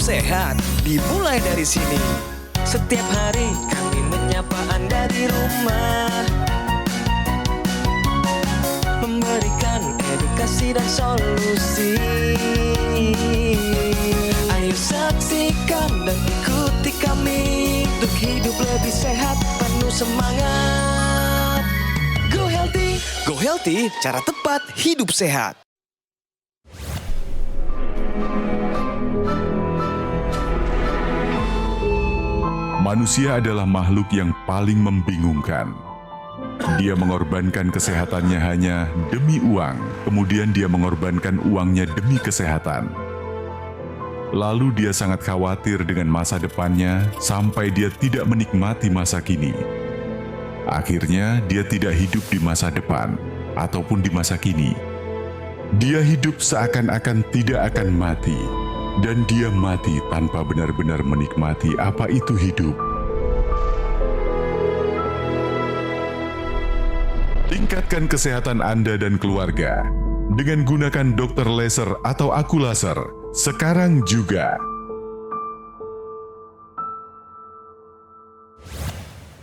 sehat dimulai dari sini. Setiap hari kami menyapa Anda di rumah, memberikan edukasi dan solusi. Ayo saksikan dan ikuti kami untuk hidup lebih sehat, penuh semangat. Go Healthy, cara tepat hidup sehat. Manusia adalah makhluk yang paling membingungkan. Dia mengorbankan kesehatannya hanya demi uang, kemudian dia mengorbankan uangnya demi kesehatan. Lalu dia sangat khawatir dengan masa depannya sampai dia tidak menikmati masa kini. Akhirnya dia tidak hidup di masa depan ataupun di masa kini. Dia hidup seakan-akan tidak akan mati. Dan dia mati tanpa benar-benar menikmati apa itu hidup. Tingkatkan kesehatan Anda dan keluarga dengan gunakan Dr. Laser atau Aku Laser sekarang juga.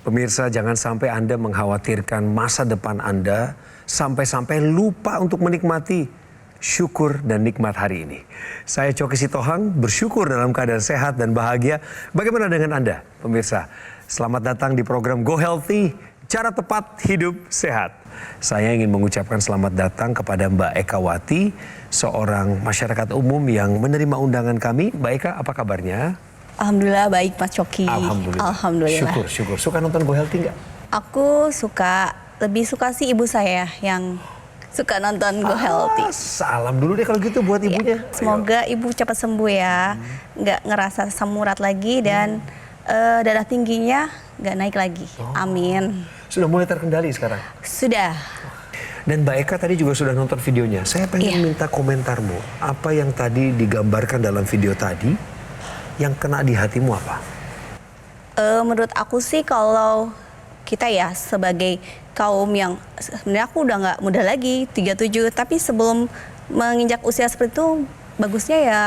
Pemirsa, jangan sampai Anda mengkhawatirkan masa depan Anda sampai-sampai lupa untuk menikmati syukur dan nikmat hari ini. Saya Coki Sitohang bersyukur dalam keadaan sehat dan bahagia. Bagaimana dengan Anda, pemirsa? Selamat datang di program Go Healthy, cara tepat hidup sehat. Saya ingin mengucapkan selamat datang kepada Mbak Eka Wati, seorang masyarakat umum yang menerima undangan kami. Mbak Eka, apa kabarnya? Alhamdulillah baik, Mas Coki. Alhamdulillah. Syukur. Suka nonton Go Healthy nggak? Aku suka, lebih suka sih ibu saya yang suka nonton Go Healthy. Salam dulu deh kalau gitu buat ibunya. Ya, semoga ibu cepat sembuh ya, nggak ngerasa asam urat lagi dan darah tingginya nggak naik lagi. Amin. Sudah mulai terkendali sekarang? Sudah. Dan Mbak Eka tadi juga sudah nonton videonya. Saya pengen minta komentarmu. Apa yang tadi digambarkan dalam video tadi, yang kena di hatimu apa? Menurut aku sih kalau kita ya sebagai kaum yang sebenarnya aku udah nggak muda lagi 37, tapi sebelum menginjak usia seperti itu bagusnya ya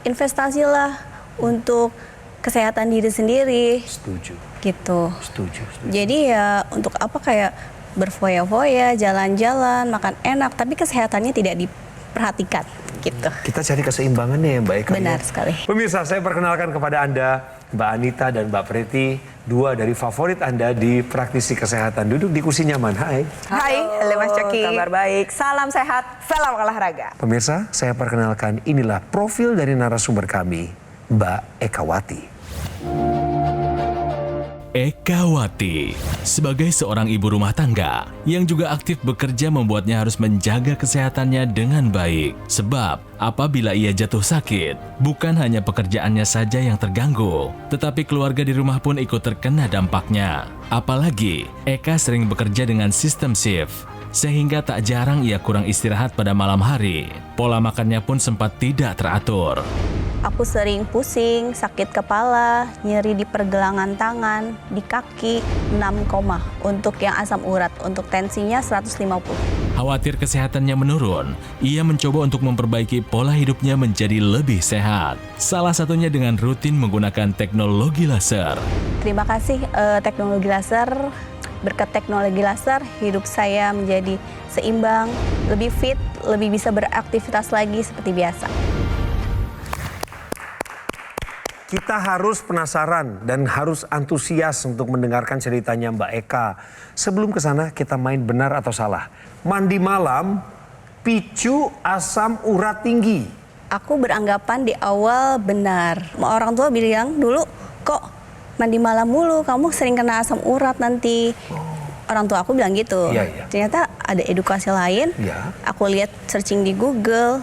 investasilah untuk kesehatan diri sendiri. Setuju. Gitu. Setuju. Jadi ya untuk apa kayak berfoya-foya, jalan-jalan, makan enak, tapi kesehatannya tidak diperhatikan gitu. Kita cari keseimbangannya ya Mbak Eka. Benar ya? sekali. Pemirsa, saya perkenalkan kepada Anda Mbak Anita dan Mbak Preti, dua dari favorit Anda di praktisi kesehatan. Duduk di kursi nyaman. Hai. Hai, halo Mas Coki. Kabar baik. Salam sehat, salam olahraga. Pemirsa, saya perkenalkan inilah profil dari narasumber kami, Mbak Eka Wati. Eka Wati, sebagai seorang ibu rumah tangga yang juga aktif bekerja membuatnya harus menjaga kesehatannya dengan baik. Sebab apabila ia jatuh sakit, bukan hanya pekerjaannya saja yang terganggu, tetapi keluarga di rumah pun ikut terkena dampaknya. Apalagi Eka sering bekerja dengan sistem shift, sehingga tak jarang ia kurang istirahat pada malam hari. Pola makannya pun sempat tidak teratur. Aku sering pusing, sakit kepala, nyeri di pergelangan tangan, di kaki, 6 koma. Untuk yang asam urat, untuk tensinya 150. Khawatir kesehatannya menurun, ia mencoba untuk memperbaiki pola hidupnya menjadi lebih sehat. Salah satunya dengan rutin menggunakan teknologi laser. Terima kasih teknologi laser. Berkat teknologi laser, hidup saya menjadi seimbang, lebih fit, lebih bisa beraktivitas lagi seperti biasa. Kita harus penasaran dan harus antusias untuk mendengarkan ceritanya Mbak Eka. Sebelum ke sana, kita main benar atau salah. Mandi malam, picu asam urat tinggi. Aku beranggapan di awal benar. Orang tua bilang dulu, kok mandi malam mulu, kamu sering kena asam urat nanti. Orang tua aku bilang gitu. Iya. Ternyata ada edukasi lain. Iya. Aku lihat searching di Google,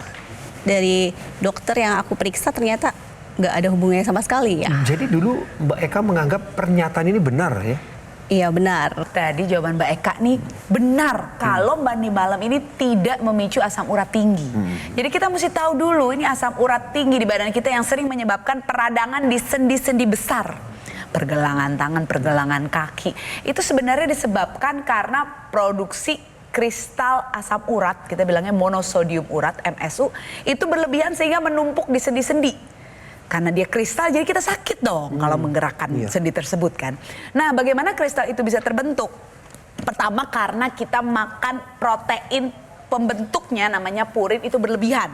dari dokter yang aku periksa ternyata nggak ada hubungannya sama sekali ya. Jadi dulu Mbak Eka menganggap pernyataan ini benar ya? Iya benar. Tadi jawaban Mbak Eka nih benar kalau mandi malam ini tidak memicu asam urat tinggi. Jadi kita mesti tahu dulu ini asam urat tinggi di badan kita yang sering menyebabkan peradangan di sendi-sendi besar. Pergelangan tangan, pergelangan kaki. Itu sebenarnya disebabkan karena produksi kristal asam urat, kita bilangnya monosodium urat, MSU, itu berlebihan sehingga menumpuk di sendi-sendi. karena dia kristal jadi kita sakit dong kalau menggerakkan sendi tersebut kan. Nah, bagaimana kristal itu bisa terbentuk? Pertama karena kita makan protein pembentuknya namanya purin itu berlebihan.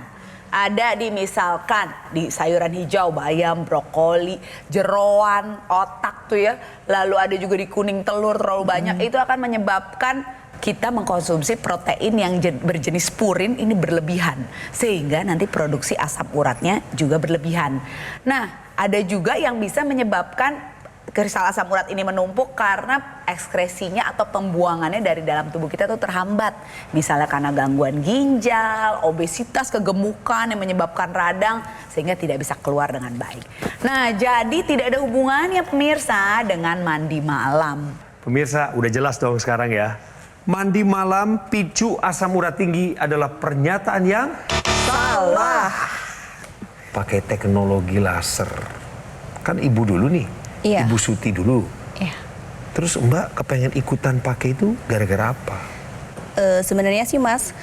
Ada di misalkan di sayuran hijau, bayam, brokoli, jeroan, otak tuh ya. Lalu ada juga di kuning telur terlalu banyak. Itu akan menyebabkan kita mengkonsumsi protein yang berjenis purin ini berlebihan. Sehingga nanti produksi asam uratnya juga berlebihan. Nah, ada juga yang bisa menyebabkan kristal asam urat ini menumpuk karena ekskresinya atau pembuangannya dari dalam tubuh kita tuh terhambat. Misalnya karena gangguan ginjal, obesitas, kegemukan yang menyebabkan radang sehingga tidak bisa keluar dengan baik. Nah, jadi tidak ada hubungannya pemirsa dengan mandi malam. Pemirsa, udah jelas dong sekarang ya. Mandi malam picu asam urat tinggi adalah pernyataan yang salah. Pakai teknologi laser. Kan ibu dulu nih. Iya. Ibu Suti dulu. Iya. Terus Mbak kepengen ikutan pakai itu gara-gara apa? Sebenarnya sih Mas,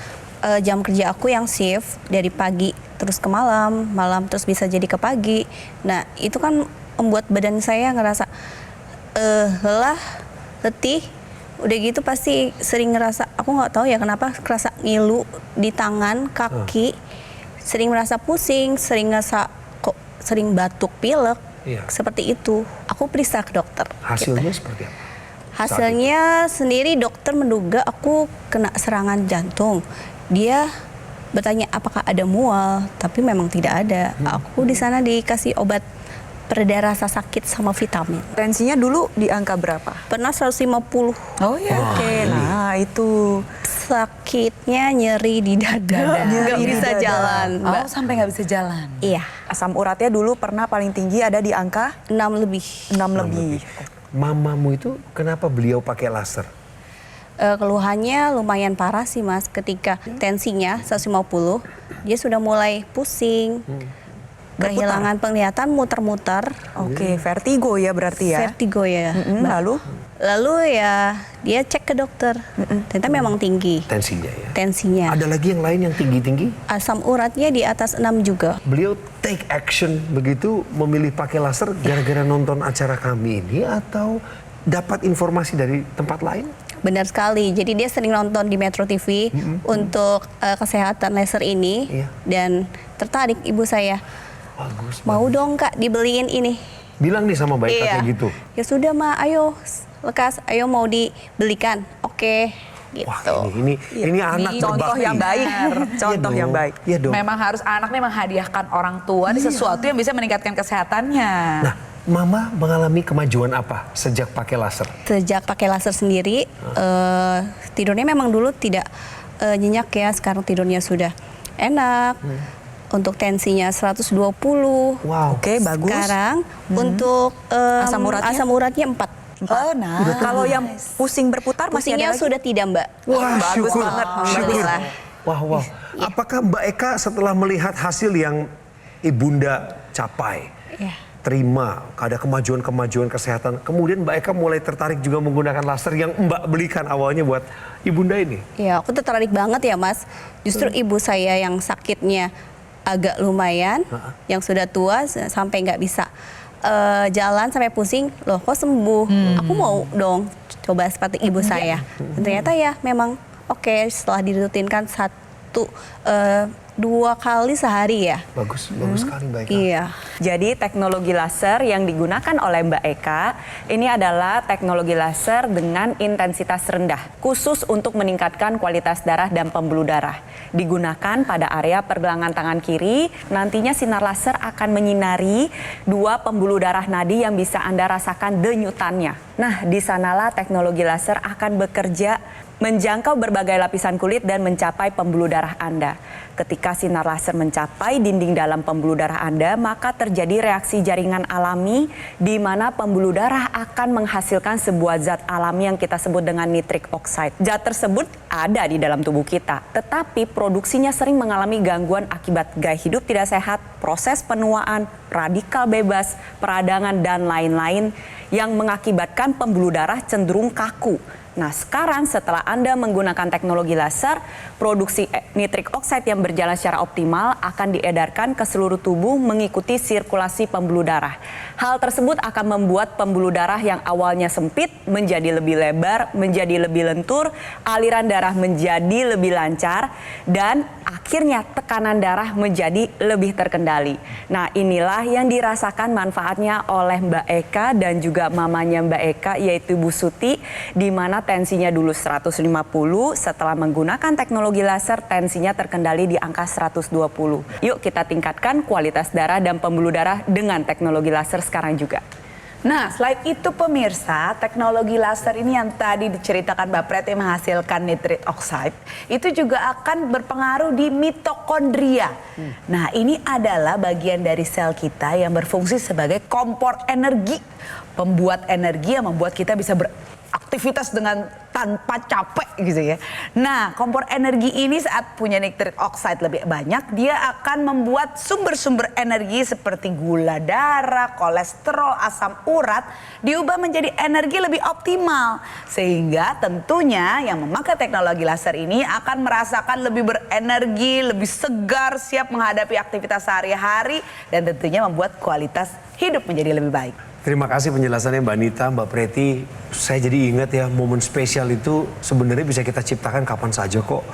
jam kerja aku yang shift dari pagi terus ke malam, malam terus bisa jadi ke pagi. Nah, itu kan membuat badan saya ngerasa lelah, letih. Udah gitu pasti sering ngerasa, aku nggak tahu ya kenapa, kerasa ngilu di tangan, kaki, sering merasa pusing, sering ngerasa kok sering batuk, pilek. Iya. Seperti itu. Aku periksa ke dokter. Hasilnya seperti apa? Hasilnya sendiri dokter menduga aku kena serangan jantung. Dia bertanya apakah ada mual, tapi memang tidak ada. Aku di sana dikasih obat pereda rasa sakit sama vitamin. Tensinya dulu di angka berapa? Pernah 150. Oh ya, oke. Nah itu Sakitnya nyeri di dada. Nggak Nyeri di bisa dada. jalan, Mbak. Oh, sampai nggak bisa jalan. Iya, asam uratnya dulu pernah paling tinggi ada di angka 6 lebih. 6 lebih. Mamamu itu kenapa beliau pakai laser? Keluhannya lumayan parah sih Mas. Ketika tensinya 150, dia sudah mulai pusing. Kehilangan penglihatan, muter-muter. Oke, vertigo ya berarti ya. Vertigo ya. Mm-mm, Mbak. lalu ya dia cek ke dokter. Ternyata memang tinggi Tensinya ya. tensinya. Ada lagi yang lain yang tinggi-tinggi? Asam uratnya di atas 6 juga. Beliau take action begitu memilih pakai laser gara-gara nonton acara kami ini atau dapat informasi dari tempat lain? Benar sekali. Jadi dia sering nonton di Metro TV untuk kesehatan laser ini. Iya. Dan tertarik ibu saya. Bagus. Mau dong Kak dibeliin ini. Bilang nih sama Mbak Eka kayak gitu. Ya sudah Ma, ayo lekas, ayo mau dibelikan. Oke, gitu. Wah, ini anak contoh berbakti. yang baik. Contoh Iya yang dong. baik. Iya dong. Memang harus anak nih menghadiahkan orang tua di sesuatu yang bisa meningkatkan kesehatannya. Nah, Mama mengalami kemajuan apa sejak pakai laser? Sejak pakai laser sendiri, tidurnya memang dulu tidak nyenyak ya. Sekarang tidurnya sudah enak. Untuk tensinya 120. Wow. Oke, bagus. Sekarang untuk Asam uratnya? 4. Oh, nah. Kalau yang pusing berputar masih Pusingnya ada lagi? sudah tidak Mbak. Wah, bagus syukur. banget. Alhamdulillah. Wah. Apakah Mbak Eka setelah melihat hasil yang Ibunda capai, terima, ada kemajuan-kemajuan kesehatan, kemudian Mbak Eka mulai tertarik juga menggunakan laser yang Mbak belikan awalnya buat Ibunda ini? Ya, aku tertarik banget ya Mas. Justru ibu saya yang sakitnya agak lumayan, yang sudah tua sampai nggak bisa jalan sampai pusing, loh kok sembuh. Aku mau dong coba seperti ibu saya. Dan ternyata ya memang oke, setelah dirutinkan 2 kali sehari ya. Bagus sekali Mbak Eka. Iya. Jadi teknologi laser yang digunakan oleh Mbak Eka ini adalah teknologi laser dengan intensitas rendah, khusus untuk meningkatkan kualitas darah dan pembuluh darah. Digunakan pada area pergelangan tangan kiri, nantinya sinar laser akan menyinari 2 pembuluh darah nadi yang bisa Anda rasakan denyutannya. Nah, di sanalah teknologi laser akan bekerja menjangkau berbagai lapisan kulit dan mencapai pembuluh darah Anda. Ketika sinar laser mencapai dinding dalam pembuluh darah Anda, maka terjadi reaksi jaringan alami di mana pembuluh darah akan menghasilkan sebuah zat alami yang kita sebut dengan nitric oxide. Zat tersebut ada di dalam tubuh kita, tetapi produksinya sering mengalami gangguan akibat gaya hidup tidak sehat, proses penuaan, radikal bebas, peradangan, dan lain-lain yang mengakibatkan pembuluh darah cenderung kaku. Nah, sekarang setelah Anda menggunakan teknologi laser, produksi nitrik oxide yang berjalan secara optimal akan diedarkan ke seluruh tubuh mengikuti sirkulasi pembuluh darah. Hal tersebut akan membuat pembuluh darah yang awalnya sempit menjadi lebih lebar, menjadi lebih lentur, aliran darah menjadi lebih lancar, dan akhirnya tekanan darah menjadi lebih terkendali. Nah, inilah yang dirasakan manfaatnya oleh Mbak Eka dan juga mamanya Mbak Eka, yaitu Bu Suti, di mana tensinya dulu 150, setelah menggunakan teknologi laser tensinya terkendali di angka 120. Yuk kita tingkatkan kualitas darah dan pembuluh darah dengan teknologi laser sekarang juga. Nah, selain itu pemirsa, teknologi laser ini yang tadi diceritakan Mbak Preti menghasilkan nitrit oxide, itu juga akan berpengaruh di mitokondria. Nah, ini adalah bagian dari sel kita yang berfungsi sebagai kompor energi, pembuat energi yang membuat kita bisa beraktivitas dengan tanpa capek gitu ya. Nah, kompor energi ini saat punya nitrit oxide lebih banyak, dia akan membuat sumber-sumber energi seperti gula darah, kolesterol, asam urat diubah menjadi energi lebih optimal. Sehingga tentunya yang memakai teknologi laser ini akan merasakan lebih berenergi, lebih segar, siap menghadapi aktivitas sehari-hari, dan tentunya membuat kualitas hidup menjadi lebih baik. Terima kasih penjelasannya Mbak Nita, Mbak Preti. Saya jadi ingat ya, momen spesial itu sebenarnya bisa kita ciptakan kapan saja kok.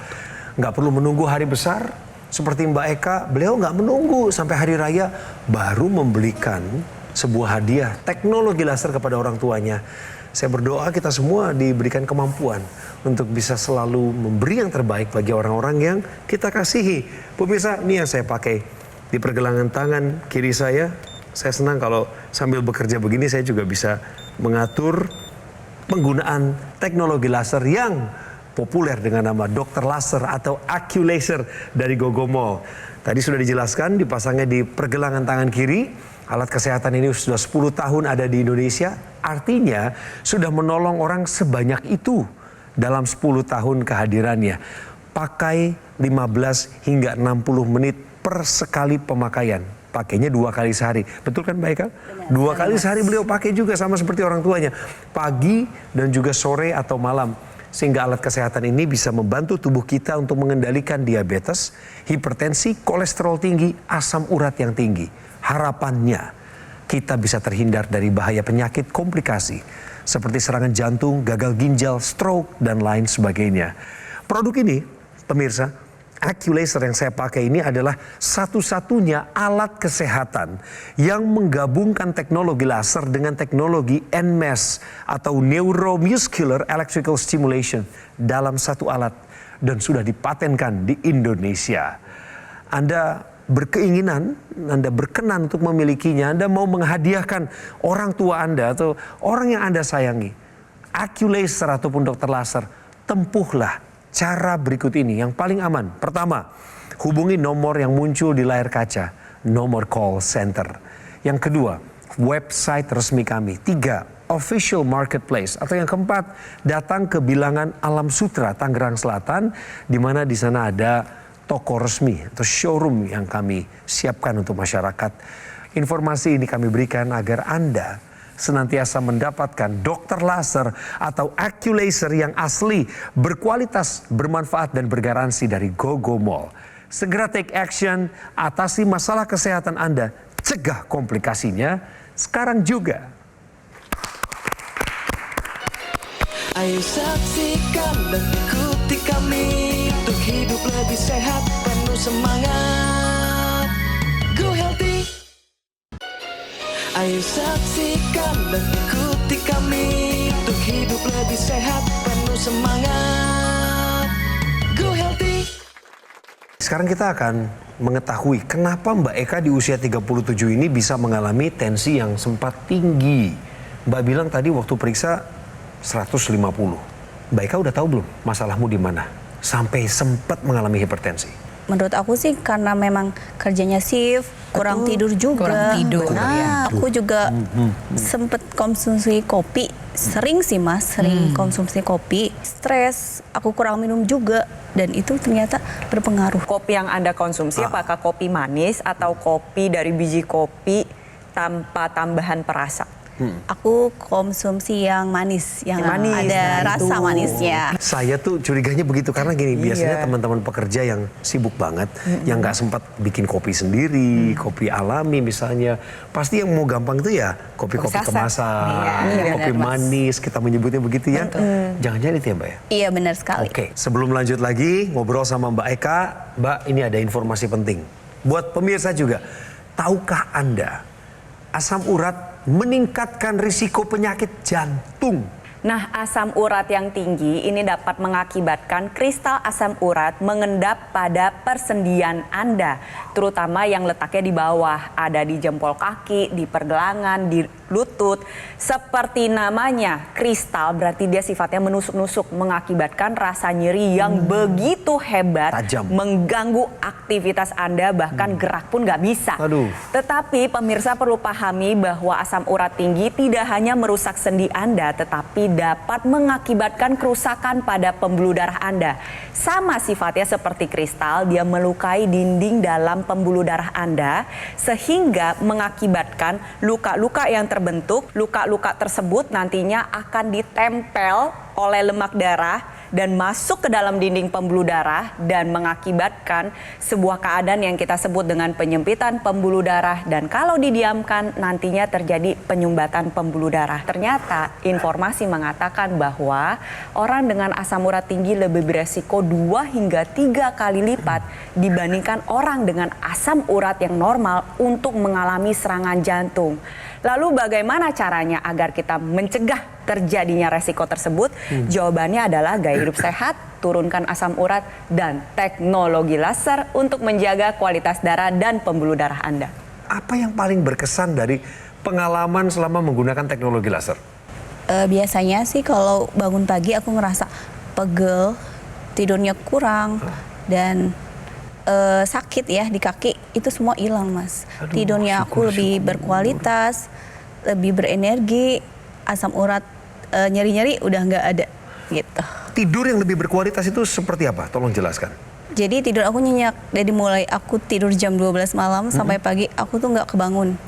Nggak perlu menunggu hari besar. Seperti Mbak Eka, beliau nggak menunggu sampai hari raya baru membelikan sebuah hadiah teknologi laser kepada orang tuanya. Saya berdoa kita semua diberikan kemampuan untuk bisa selalu memberi yang terbaik bagi orang-orang yang kita kasihi. Pemirsa, ini yang saya pakai di pergelangan tangan kiri saya. Saya senang kalau sambil bekerja begini saya juga bisa mengatur penggunaan teknologi laser yang populer dengan nama Dr. Laser atau AccuLaser dari Gogomall. Tadi sudah dijelaskan dipasangnya di pergelangan tangan kiri. Alat kesehatan ini sudah 10 tahun ada di Indonesia. Artinya sudah menolong orang sebanyak itu dalam 10 tahun kehadirannya. Pakai 15 hingga 60 menit per sekali pemakaian. Pakainya 2 kali sehari. Betul kan Mbak Eka? 2 kali sehari beliau pakai juga sama seperti orang tuanya. Pagi dan juga sore atau malam. Sehingga alat kesehatan ini bisa membantu tubuh kita untuk mengendalikan diabetes, hipertensi, kolesterol tinggi, asam urat yang tinggi. Harapannya kita bisa terhindar dari bahaya penyakit komplikasi seperti serangan jantung, gagal ginjal, stroke, dan lain sebagainya. Produk ini, pemirsa, AccuLaser yang saya pakai ini adalah satu-satunya alat kesehatan yang menggabungkan teknologi laser dengan teknologi NMES atau Neuromuscular Electrical Stimulation dalam satu alat dan sudah dipatenkan di Indonesia. Anda berkeinginan, Anda berkenan untuk memilikinya, Anda mau menghadiahkan orang tua Anda atau orang yang Anda sayangi, AccuLaser ataupun Dr. Laser, tempuhlah cara berikut ini yang paling aman. Pertama, hubungi nomor yang muncul di layar kaca, nomor call center. Yang kedua, website resmi kami. 3, official marketplace. Atau yang keempat, datang ke Bilangan Alam Sutra, Tangerang Selatan, di mana di sana ada toko resmi atau showroom yang kami siapkan untuk masyarakat. Informasi ini kami berikan agar Anda senantiasa mendapatkan Dr. Laser atau AccuLaser yang asli, berkualitas, bermanfaat, dan bergaransi dari Gogomall. Segera take action, atasi masalah kesehatan Anda, cegah komplikasinya sekarang juga. Ayo saksikan dan ikuti kami untuk hidup lebih sehat, penuh semangat. Go Healthy. Ayo saksikan dan ikuti kami untuk hidup lebih sehat, penuh semangat. Go Healthy. Sekarang kita akan mengetahui kenapa Mbak Eka di usia 37 ini bisa mengalami tensi yang sempat tinggi. Mbak bilang tadi waktu periksa 150. Mbak Eka udah tahu belum masalahmu di mana? Sampai sempat mengalami hipertensi. Menurut aku sih karena memang kerjanya shift, kurang tidur juga. Kurang tidur, Nah, aku juga sempet konsumsi kopi. Sering sih Mas, sering konsumsi kopi. Stres, aku kurang minum juga. Dan itu ternyata berpengaruh. Kopi yang Anda konsumsi apakah kopi manis atau kopi dari biji kopi tanpa tambahan perasa? Aku konsumsi yang manis, yang Manis, ada nah rasa itu. manisnya. Saya tuh curiganya begitu karena gini, biasanya teman-teman pekerja yang sibuk banget, yang nggak sempat bikin kopi sendiri, kopi alami misalnya, pasti yang mau gampang itu ya kopi-kopi Kopi saset. kemasan, Iya, kopi benar, Mas. manis, kita menyebutnya begitu ya. Jangan-jangan itu ya Mbak ya? Iya benar sekali. Oke, sebelum lanjut lagi ngobrol sama Mbak Eka, Mbak ini ada informasi penting. Buat pemirsa juga, tahukah Anda asam urat meningkatkan risiko penyakit jantung? Nah, asam urat yang tinggi ini dapat mengakibatkan kristal asam urat mengendap pada persendian Anda, terutama yang letaknya di bawah, ada di jempol kaki, di pergelangan, di lutut. Seperti namanya, kristal berarti dia sifatnya menusuk-nusuk, mengakibatkan rasa nyeri yang begitu hebat, Tajam. mengganggu aktivitas Anda, bahkan gerak pun nggak bisa. Aduh. Tetapi pemirsa perlu pahami bahwa asam urat tinggi tidak hanya merusak sendi Anda, tetapi dapat mengakibatkan kerusakan pada pembuluh darah Anda. Sama sifatnya seperti kristal, dia melukai dinding dalam pembuluh darah Anda, sehingga mengakibatkan luka-luka yang terbentuk. Luka-luka tersebut nantinya akan ditempel oleh lemak darah dan masuk ke dalam dinding pembuluh darah dan mengakibatkan sebuah keadaan yang kita sebut dengan penyempitan pembuluh darah, dan kalau didiamkan nantinya terjadi penyumbatan pembuluh darah. Ternyata informasi mengatakan bahwa orang dengan asam urat tinggi lebih beresiko 2 hingga 3 kali lipat dibandingkan orang dengan asam urat yang normal untuk mengalami serangan jantung. Lalu bagaimana caranya agar kita mencegah terjadinya resiko tersebut? Jawabannya adalah gaya hidup sehat, turunkan asam urat, dan teknologi laser untuk menjaga kualitas darah dan pembuluh darah Anda. Apa yang paling berkesan dari pengalaman selama menggunakan teknologi laser? Biasanya sih kalau bangun pagi aku ngerasa pegel, tidurnya kurang, dan sakit ya di kaki, itu semua hilang Mas. Tidurnya aku lebih berkualitas, lebih berenergi, asam urat nyeri-nyeri udah nggak ada gitu. Tidur yang lebih berkualitas itu seperti apa? Tolong jelaskan. Jadi tidur aku nyenyak, dari mulai aku tidur jam 12 malam sampai pagi aku tuh nggak kebangun.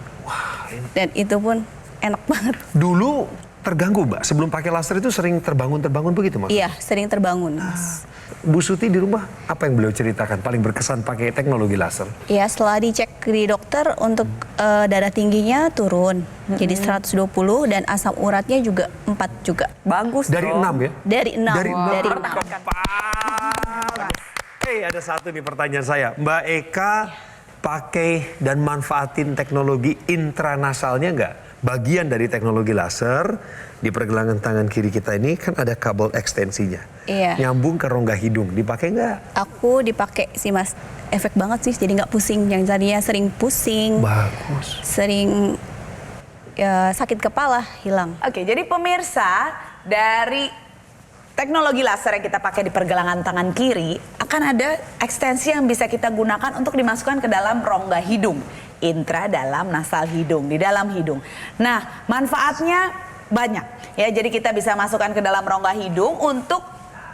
Dan itu pun enak banget. Dulu terganggu Mbak, sebelum pakai laser itu sering terbangun-terbangun begitu Mas? Iya, sering terbangun Mas. Bu Suti di rumah, apa yang beliau ceritakan paling berkesan pakai teknologi laser? Ya setelah dicek di dokter untuk darah tingginya turun jadi 120 dan asam uratnya juga 4 juga. Bagus Dari dong. 6 ya? Dari 6. Dari 6. Dari 6. Ada satu nih pertanyaan saya. Mbak Eka pakai dan manfaatin teknologi intranasalnya nggak? Bagian dari teknologi laser di pergelangan tangan kiri kita ini kan ada kabel ekstensinya. Iya. Nyambung ke rongga hidung. Dipakai nggak? Aku dipakai sih Mas, efek banget sih, jadi nggak pusing. Yang tadinya sering pusing, Bagus. sering ya, sakit kepala hilang. Oke, jadi pemirsa, dari teknologi laser yang kita pakai di pergelangan tangan kiri akan ada ekstensi yang bisa kita gunakan untuk dimasukkan ke dalam rongga hidung, intra dalam nasal hidung, di dalam hidung. Nah, manfaatnya banyak ya. Jadi kita bisa masukkan ke dalam rongga hidung untuk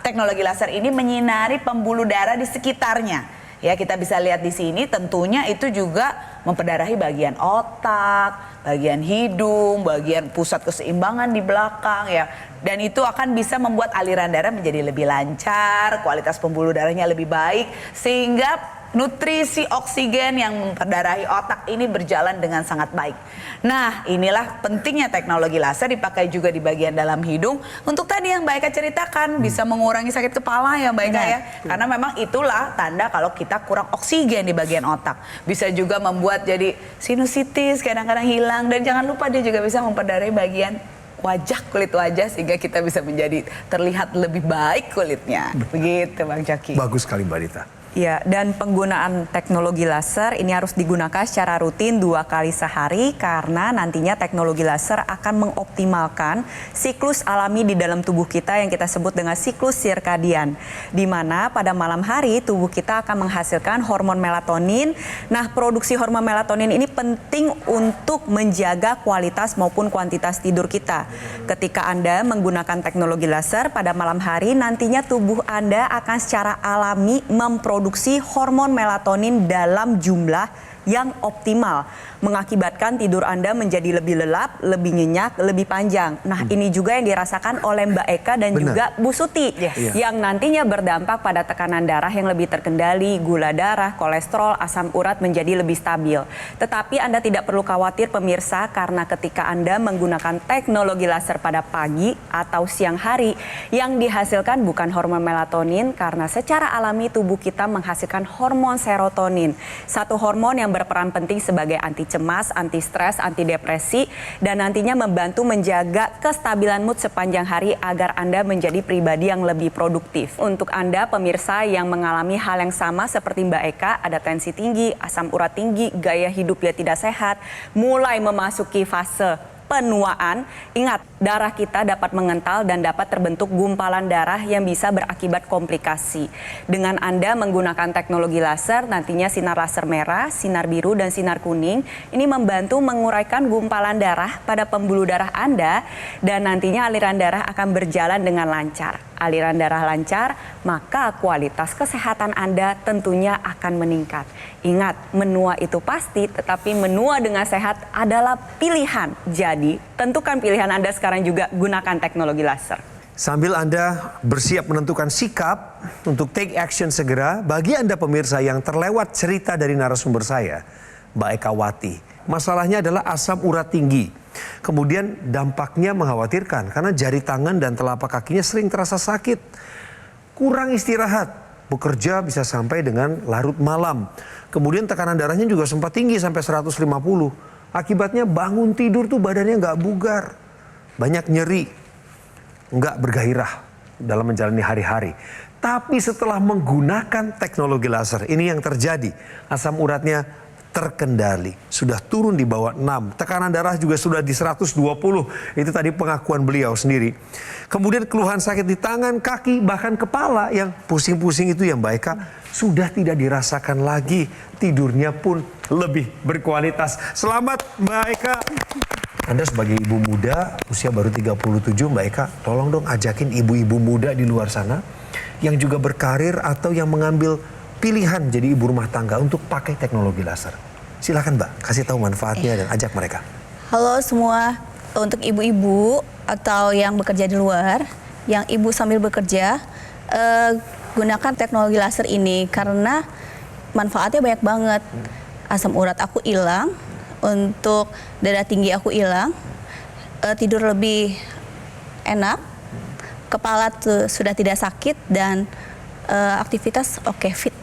teknologi laser ini menyinari pembuluh darah di sekitarnya. Ya, kita bisa lihat di sini tentunya itu juga memperdarahi bagian otak, bagian hidung, bagian pusat keseimbangan di belakang ya. Dan itu akan bisa membuat aliran darah menjadi lebih lancar, kualitas pembuluh darahnya lebih baik, sehingga nutrisi oksigen yang memperdarahi otak ini berjalan dengan sangat baik. Nah, inilah pentingnya teknologi laser dipakai juga di bagian dalam hidung untuk tadi yang Mbak Eka ceritakan, bisa mengurangi sakit kepala ya Mbak Eka ya. Karena memang itulah tanda kalau kita kurang oksigen di bagian otak. Bisa juga membuat jadi sinusitis kadang-kadang hilang, dan jangan lupa dia juga bisa memperdarahi bagian wajah, kulit wajah, sehingga kita bisa menjadi terlihat lebih baik kulitnya. Begitu Bang Coki. Bagus sekali Mbak Dita. Ya, dan penggunaan teknologi laser ini harus digunakan secara rutin 2 kali sehari karena nantinya teknologi laser akan mengoptimalkan siklus alami di dalam tubuh kita yang kita sebut dengan siklus sirkadian, di mana pada malam hari tubuh kita akan menghasilkan hormon melatonin. Nah, produksi hormon melatonin ini penting untuk menjaga kualitas maupun kuantitas tidur kita. Ketika Anda menggunakan teknologi laser pada malam hari, nantinya tubuh Anda akan secara alami memproduksi hormon melatonin dalam jumlah yang optimal, mengakibatkan tidur Anda menjadi lebih lelap, lebih nyenyak, lebih panjang. Nah, ini juga yang dirasakan oleh Mbak Eka dan Benar. juga Bu Suti, yang nantinya berdampak pada tekanan darah yang lebih terkendali, gula darah, kolesterol, asam urat menjadi lebih stabil. Tetapi Anda tidak perlu khawatir pemirsa, karena ketika Anda menggunakan teknologi laser pada pagi atau siang hari, yang dihasilkan bukan hormon melatonin, karena secara alami tubuh kita menghasilkan hormon serotonin. Satu hormon yang berperan penting sebagai anti cemas, anti stres, anti depresi, dan nantinya membantu menjaga kestabilan mood sepanjang hari agar Anda menjadi pribadi yang lebih produktif. Untuk Anda pemirsa yang mengalami hal yang sama seperti Mbak Eka, ada tensi tinggi, asam urat tinggi, gaya hidup yang tidak sehat, mulai memasuki fase penuaan, ingat, darah kita dapat mengental dan dapat terbentuk gumpalan darah yang bisa berakibat komplikasi. Dengan Anda menggunakan teknologi laser, nantinya sinar laser merah, sinar biru, dan sinar kuning, ini membantu menguraikan gumpalan darah pada pembuluh darah Anda, dan nantinya aliran darah akan berjalan dengan lancar. Aliran darah lancar, maka kualitas kesehatan Anda tentunya akan meningkat. Ingat, menua itu pasti, tetapi menua dengan sehat adalah pilihan. Jadi, tentukan pilihan Anda sekarang juga, gunakan teknologi laser. Sambil Anda bersiap menentukan sikap untuk take action segera, bagi Anda pemirsa yang terlewat cerita dari narasumber saya, Mbak Eka Wati. Masalahnya adalah asam urat tinggi. Kemudian dampaknya mengkhawatirkan karena jari tangan dan telapak kakinya sering terasa sakit. Kurang istirahat, bekerja bisa sampai dengan larut malam. Kemudian tekanan darahnya juga sempat tinggi sampai 150. Akibatnya bangun tidur tuh badannya nggak bugar. Banyak nyeri, nggak bergairah dalam menjalani hari-hari. Tapi setelah menggunakan teknologi laser, ini yang terjadi. Asam uratnya terkendali, sudah turun di bawah 6. Tekanan darah juga sudah di 120. Itu tadi pengakuan beliau sendiri. Kemudian keluhan sakit di tangan, kaki, bahkan kepala yang pusing-pusing itu ya Mbak Eka, sudah tidak dirasakan lagi. Tidurnya pun lebih berkualitas. Selamat Mbak Eka. Anda sebagai ibu muda, usia baru 37 Mbak Eka, tolong dong ajakin ibu-ibu muda di luar sana yang juga berkarir atau yang mengambil pilihan jadi ibu rumah tangga untuk pakai teknologi laser. Silakan Mbak, kasih tahu manfaatnya dan ajak mereka. Halo semua, untuk ibu-ibu atau yang bekerja di luar, yang ibu sambil bekerja, gunakan teknologi laser ini karena manfaatnya banyak banget. Asam urat aku hilang, untuk darah tinggi aku hilang, tidur lebih enak, kepala tuh sudah tidak sakit, dan aktivitas oke, fit.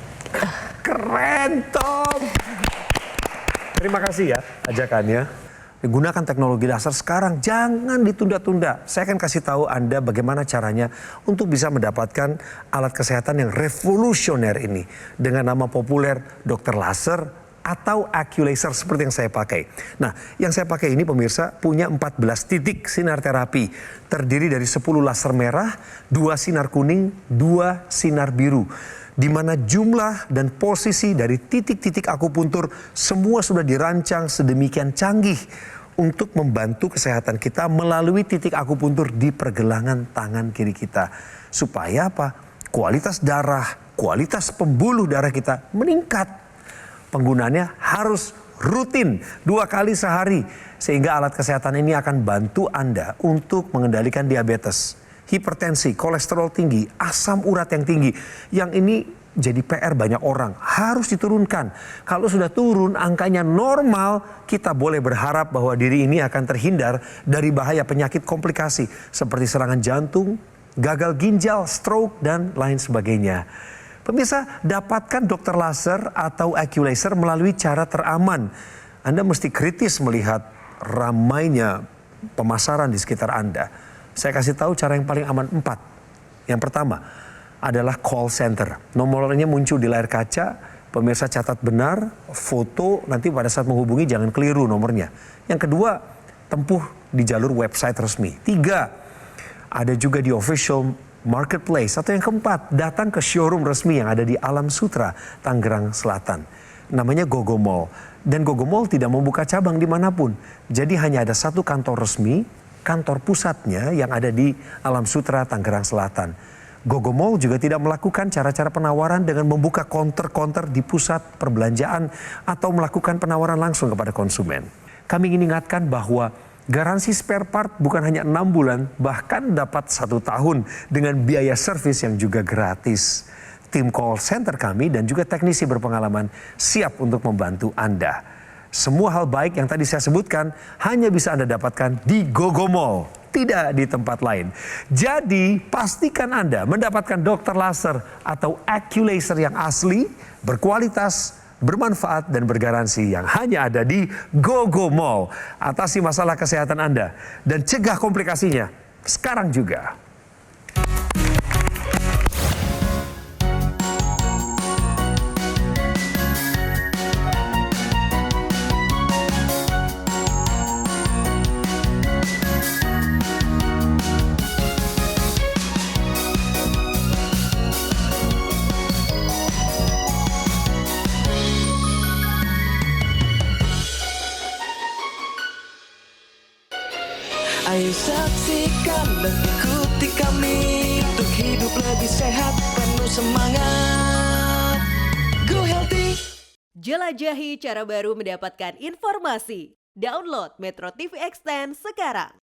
Keren Tom. Terima kasih ya ajakannya. Gunakan teknologi laser sekarang, jangan ditunda-tunda. Saya akan kasih tahu Anda bagaimana caranya untuk bisa mendapatkan alat kesehatan yang revolusioner ini dengan nama populer Dr. Laser atau Accu-Laser seperti yang saya pakai. Nah, yang saya pakai ini pemirsa punya 14 titik sinar terapi. Terdiri dari 10 laser merah, 2 sinar kuning, 2 sinar biru. Di mana jumlah dan posisi dari titik-titik akupuntur semua sudah dirancang sedemikian canggih untuk membantu kesehatan kita melalui titik akupuntur di pergelangan tangan kiri kita. Supaya apa? Kualitas darah, kualitas pembuluh darah kita meningkat. Penggunaannya harus rutin 2 kali sehari. Sehingga alat kesehatan ini akan bantu Anda untuk mengendalikan diabetes, hipertensi, kolesterol tinggi, asam urat yang tinggi. Yang ini jadi PR banyak orang, harus diturunkan. Kalau sudah turun angkanya normal, kita boleh berharap bahwa diri ini akan terhindar dari bahaya penyakit komplikasi seperti serangan jantung, gagal ginjal, stroke, dan lain sebagainya. Pemirsa, dapatkan Dr. Laser atau Accu-Laser melalui cara teraman. Anda mesti kritis melihat ramainya pemasaran di sekitar Anda. Saya kasih tahu cara yang paling aman 4. Yang pertama adalah call center. Nomornya muncul di layar kaca. Pemirsa catat benar, foto, nanti pada saat menghubungi jangan keliru nomornya. Yang kedua, tempuh di jalur website resmi. 3, ada juga di official marketplace. Atau yang keempat, datang ke showroom resmi yang ada di Alam Sutra, Tangerang Selatan. Namanya Gogo Mall. Dan Gogo Mall tidak membuka cabang dimanapun. Jadi hanya ada satu kantor resmi, kantor pusatnya yang ada di Alam Sutra, Tangerang Selatan. Gogomall juga tidak melakukan cara-cara penawaran dengan membuka counter-counter di pusat perbelanjaan atau melakukan penawaran langsung kepada konsumen. Kami ingin ingatkan bahwa garansi spare part bukan hanya 6 bulan, bahkan dapat 1 tahun dengan biaya servis yang juga gratis. Tim call center kami dan juga teknisi berpengalaman siap untuk membantu Anda. Semua hal baik yang tadi saya sebutkan hanya bisa Anda dapatkan di Gogomall, tidak di tempat lain. Jadi pastikan Anda mendapatkan dokter laser atau Aculaser yang asli, berkualitas, bermanfaat dan bergaransi yang hanya ada di Gogomall. Atasi masalah kesehatan Anda dan cegah komplikasinya sekarang juga. Ayo saksikan dan ikuti kami untuk hidup lebih sehat, penuh semangat. Go Healthy. Jelajahi cara baru mendapatkan informasi. Download Metro TV Extend sekarang.